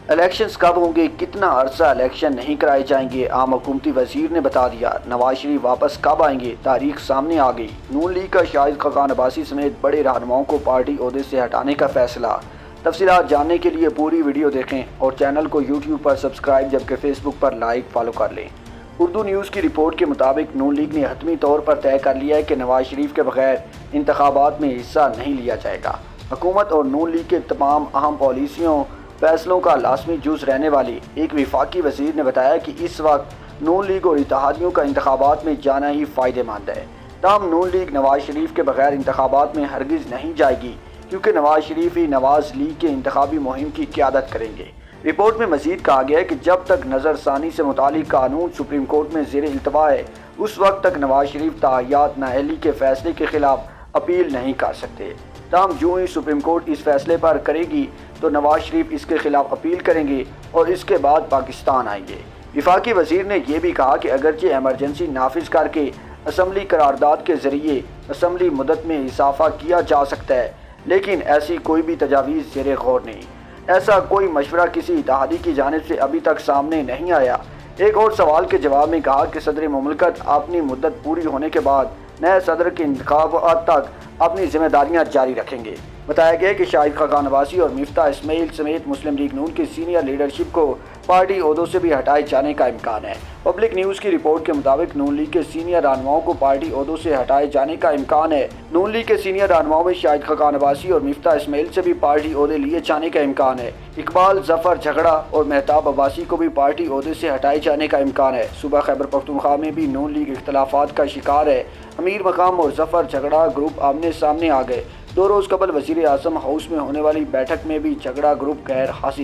Elections کب ہوں گے؟ کتنا عرصہ الیکشن نہیں کرائے جائیں گے؟ عام حکومتی وزیر نے بتا دیا۔ نواز شریف واپس کب آئیں گے؟ تاریخ سامنے آ گئی۔ نون لیگ کا شاہد خاقان عباسی سمیت بڑے رہنماؤں کو پارٹی عہدے سے ہٹانے کا فیصلہ۔ تفصیلات جاننے کے لیے پوری ویڈیو دیکھیں اور چینل کو یوٹیوب پر سبسکرائب جبکہ فیس بک پر لائک فالو کر لیں۔ اردو نیوز کی رپورٹ کے مطابق نون لیگ نے حتمی طور پر طے کر لیا ہے کہ نواز شریف کے بغیر انتخابات میں حصہ نہیں لیا جائے گا۔ حکومت اور نون لیگ کے تمام اہم پالیسیوں فیصلوں کا لازمی جز رہنے والی ایک وفاقی وزیر نے بتایا کہ اس وقت نون لیگ اور اتحادیوں کا انتخابات میں جانا ہی فائدہ مند ہے۔ تاہم نون لیگ نواز شریف کے بغیر انتخابات میں ہرگز نہیں جائے گی کیونکہ نواز شریف ہی نواز لیگ کے انتخابی مہم کی قیادت کریں گے۔ رپورٹ میں مزید کہا گیا ہے کہ جب تک نظر ثانی سے متعلق قانون سپریم کورٹ میں زیر التوا ہے اس وقت تک نواز شریف تاحیات نااہلی کے فیصلے کے خلاف اپیل نہیں کر سکتے۔ تاہم جو ہی سپریم کورٹ اس فیصلے پر کرے گی تو نواز شریف اس کے خلاف اپیل کریں گے اور اس کے بعد پاکستان آئیں گے۔ وفاقی وزیر نے یہ بھی کہا کہ اگرچہ ایمرجنسی نافذ کر کے اسمبلی قرارداد کے ذریعے اسمبلی مدت میں اضافہ کیا جا سکتا ہے لیکن ایسی کوئی بھی تجاویز زیر غور نہیں۔ ایسا کوئی مشورہ کسی اتحادی کی جانب سے ابھی تک سامنے نہیں آیا۔ ایک اور سوال کے جواب میں کہا کہ صدر مملکت اپنی مدت پوری ہونے کے بعد نئے صدر کے انتخابات تک اپنی ذمہ داریاں جاری رکھیں گے۔ بتایا گیا کہ شاہد خاقان عباسی اور مفتاح اسماعیل سمیت مسلم لیگ نون کی سینئر لیڈرشپ کو پارٹی عہدوں سے بھی ہٹائے جانے کا امکان ہے۔ پبلک نیوز کی رپورٹ کے مطابق نون لیگ کے سینئر رہنماؤں کو پارٹی عہدوں سے ہٹائے جانے کا امکان ہے۔ نون لیگ کے سینئر رہنماؤں میں شاہد خاقان عباسی اور مفتاح اسماعیل سے بھی پارٹی عہدے لیے جانے کا امکان ہے۔ اقبال ظفر جھگڑا اور مہتاب عباسی کو بھی پارٹی عہدے سے ہٹائے جانے کا امکان ہے۔ صوبہ خیبر پختونخوا میں بھی نون لیگ اختلافات کا شکار ہے۔ امیر مقام اور ظفر جھگڑا گروپ آمنے سامنے آ گئے۔ 2 روز قبل وزیر اعظم ہاؤس میں ہونے والی بیٹھک میں بھی جھگڑا گروپ غیر حاضر